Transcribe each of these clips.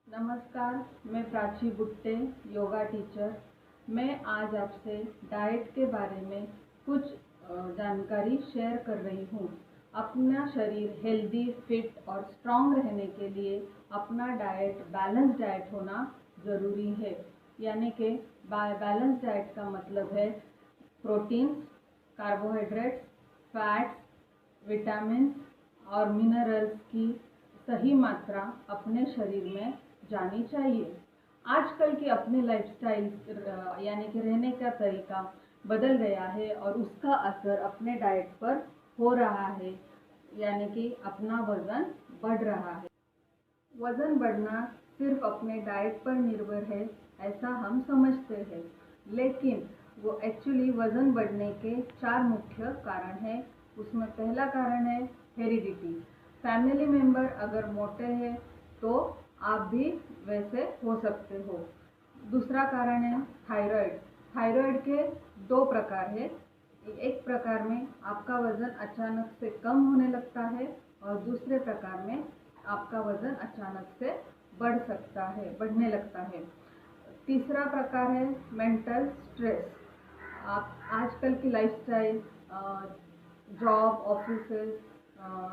नमस्कार, मैं प्राची बुट्टे, योगा टीचर। मैं आज आपसे डाइट के बारे में कुछ जानकारी शेयर कर रही हूँ। अपना शरीर हेल्दी, फिट और स्ट्रॉन्ग रहने के लिए अपना डाइट बैलेंस डाइट होना ज़रूरी है। यानी कि बैलेंस डाइट का मतलब है प्रोटीन, कार्बोहाइड्रेट्स, फैट्स, विटामिन और मिनरल्स की सही मात्रा अपने शरीर में जानी चाहिए। आजकल की अपनी लाइफस्टाइल यानी कि रहने का तरीका बदल गया है और उसका असर अपने डाइट पर हो रहा है, यानी कि अपना वज़न बढ़ रहा है। वज़न बढ़ना सिर्फ अपने डाइट पर निर्भर है ऐसा हम समझते हैं, लेकिन वो एक्चुअली वज़न बढ़ने के 4 मुख्य कारण हैं। उसमें पहला कारण है हेरिडिटी। फैमिली मेंबर अगर मोटे हैं तो आप भी वैसे हो सकते हो। दूसरा कारण है थायराइड। थायराइड के 2 प्रकार है। एक प्रकार में आपका वज़न अचानक से कम होने लगता है और दूसरे प्रकार में आपका वज़न अचानक से बढ़ने लगता है। तीसरा प्रकार है मेंटल स्ट्रेस। आप आजकल की लाइफस्टाइल, जॉब, ऑफिसेस,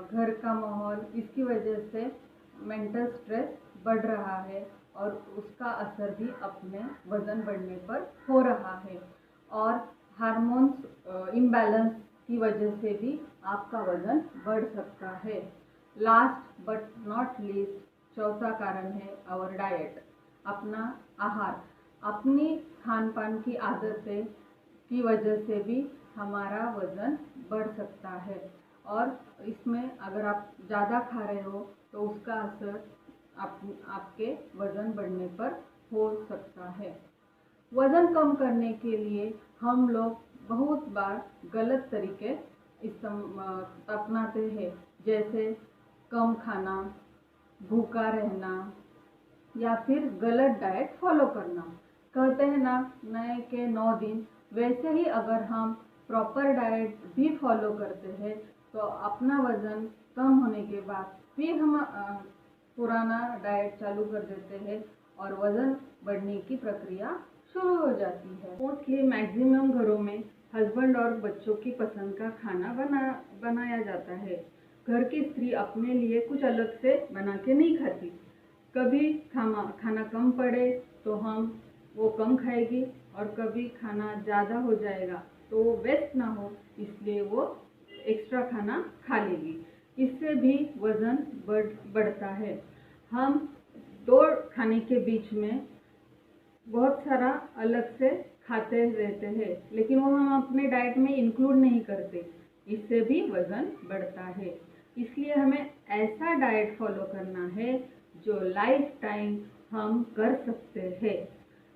घर का माहौल, इसकी वजह से मेंटल स्ट्रेस बढ़ रहा है और उसका असर भी अपने वज़न बढ़ने पर हो रहा है। और हार्मोन्स इम्बैलेंस की वजह से भी आपका वज़न बढ़ सकता है। लास्ट बट नॉट लीस्ट, चौथा कारण है आवर डाइट, अपना आहार। अपनी खान पान की आदतें की वजह से भी हमारा वज़न बढ़ सकता है और इसमें अगर आप ज़्यादा खा रहे हो तो उसका असर आपके वज़न बढ़ने पर हो सकता है। वज़न कम करने के लिए हम लोग बहुत बार गलत तरीके अपनाते हैं, जैसे कम खाना, भूखा रहना या फिर गलत डाइट फॉलो करना। कहते हैं ना, नए के 9 दिन। वैसे ही अगर हम प्रॉपर डाइट भी फॉलो करते हैं तो अपना वज़न कम होने के बाद फिर हम पुराना डाइट चालू कर देते हैं और वज़न बढ़ने की प्रक्रिया शुरू हो जाती है। मोस्टली मैक्सिमम घरों में हस्बैंड और बच्चों की पसंद का खाना बनाया जाता है। घर की स्त्री अपने लिए कुछ अलग से बना के नहीं खाती। कभी खाना कम पड़े तो हम वो कम खाएगी और कभी खाना ज़्यादा हो जाएगा तो वो वेस्ट ना हो इसलिए वो एक्स्ट्रा खाना खा लेगी। इससे भी वज़न बढ़ता है। हम 2 खाने के बीच में बहुत सारा अलग से खाते रहते हैं, लेकिन वो हम अपने डाइट में इंक्लूड नहीं करते। इससे भी वज़न बढ़ता है। इसलिए हमें ऐसा डाइट फॉलो करना है जो लाइफ टाइम हम कर सकते हैं।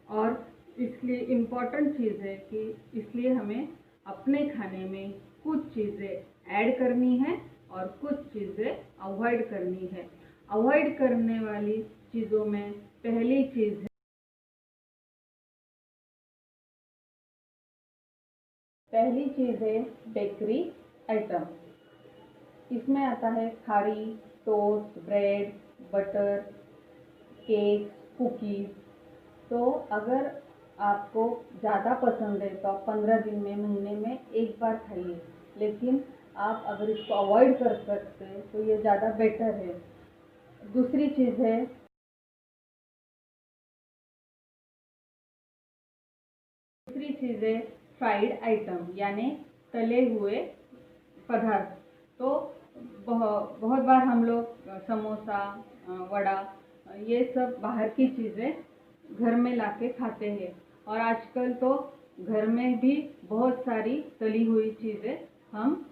और इसलिए इम्पॉर्टेंट चीज़ है कि इसलिए हमें अपने खाने में कुछ चीज़ें ऐड करनी है और कुछ चीज़ें अवॉइड करनी है। अवॉइड करने वाली चीज़ों में पहली चीज़ है बेकरी आइटम। इसमें आता है khari, toast, bread, butter, cake, cookies. तो अगर आपको ज़्यादा पसंद है तो आप 15 दिन में, महीने में एक बार खाइए, लेकिन आप अगर इसको अवॉइड कर सकते हैं तो ये ज़्यादा बेटर है। दूसरी चीज़ है फ्राइड आइटम, यानी तले हुए पदार्थ। तो बहुत बार हम लोग समोसा, वड़ा, ये सब बाहर की चीज़ें घर में लाके खाते हैं और आजकल तो घर में भी बहुत सारी तली हुई चीज़ें हम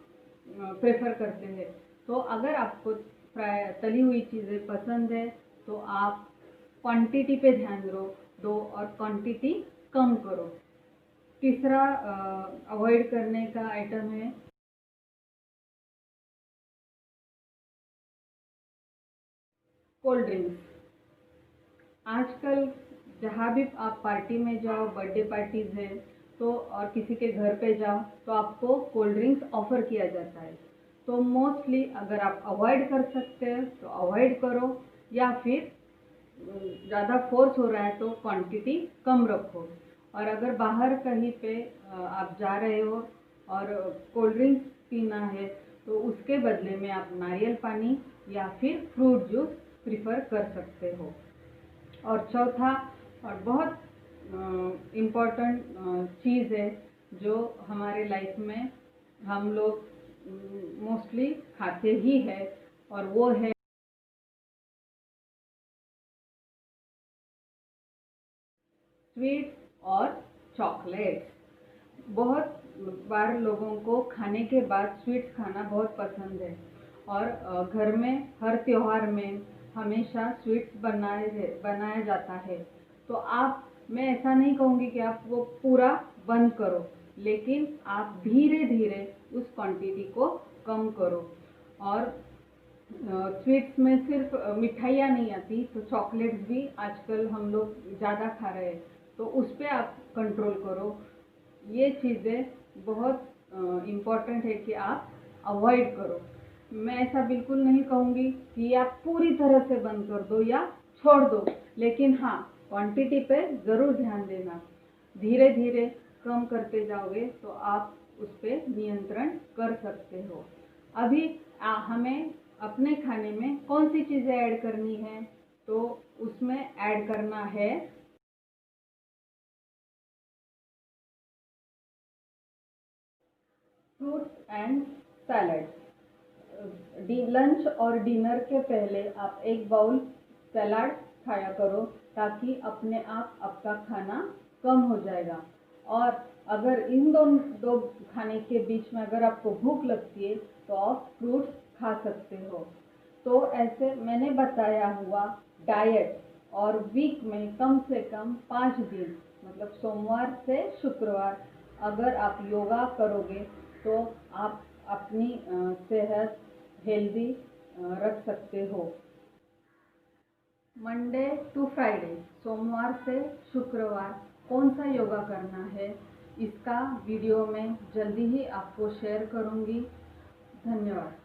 प्रेफर करते हैं। तो अगर आपको तली हुई चीज़ें पसंद है तो आप क्वांटिटी पे ध्यान दो और क्वांटिटी कम करो। तीसरा अवॉइड करने का आइटम है कोल्ड ड्रिंक्स। आजकल जहाँ भी आप पार्टी में जाओ, बर्थडे पार्टीज़ है तो, और किसी के घर पे जाओ तो आपको कोल्ड ड्रिंक्स ऑफ़र किया जाता है। तो मोस्टली अगर आप अवॉइड कर सकते हैं तो अवॉइड करो, या फिर ज़्यादा फोर्स हो रहा है तो क्वांटिटी कम रखो। और अगर बाहर कहीं पे आप जा रहे हो और कोल्ड ड्रिंक्स पीना है तो उसके बदले में आप नारियल पानी या फिर फ्रूट जूस प्रिफर कर सकते हो। और चौथा और बहुत इम्पोर्टेंट चीज़ है जो हमारे लाइफ में हम लोग मोस्टली खाते ही है, और वो है स्वीट्स और चॉकलेट्स। बहुत बार लोगों को खाने के बाद स्वीट्स खाना बहुत पसंद है, और घर में हर त्योहार में हमेशा स्वीट्स बनाया जाता है। तो मैं ऐसा नहीं कहूँगी कि आप वो पूरा बंद करो, लेकिन आप धीरे धीरे उस क्वांटिटी को कम करो। और स्वीट्स में सिर्फ मिठाइयाँ नहीं आती, तो चॉकलेट्स भी आजकल हम लोग ज़्यादा खा रहे हैं, तो उस पर आप कंट्रोल करो। ये चीज़ें बहुत इम्पॉर्टेंट है कि आप अवॉइड करो। मैं ऐसा बिल्कुल नहीं कहूँगी कि आप पूरी तरह से बंद कर दो या छोड़ दो, लेकिन हाँ, क्वांटिटी पे ज़रूर ध्यान देना। धीरे धीरे कम करते जाओगे तो आप उस पर नियंत्रण कर सकते हो। अभी हमें अपने खाने में कौन सी चीज़ें ऐड करनी है, तो उसमें ऐड करना है फ्रूट्स एंड सैलड। लंच और डिनर के पहले आप एक बाउल सलाद खाया करो, ताकि अपने आप आपका खाना कम हो जाएगा। और अगर इन दो खाने के बीच में अगर आपको भूख लगती है तो आप फ्रूट्स खा सकते हो। तो ऐसे मैंने बताया हुआ डाइट, और वीक में कम से कम 5 दिन, मतलब सोमवार से शुक्रवार अगर आप योगा करोगे तो आप अपनी सेहत हेल्दी रख सकते हो। मंडे टू फ्राइडे, सोमवार से शुक्रवार कौन सा योगा करना है, इसका वीडियो मैं जल्दी ही आपको शेयर करूँगी। धन्यवाद।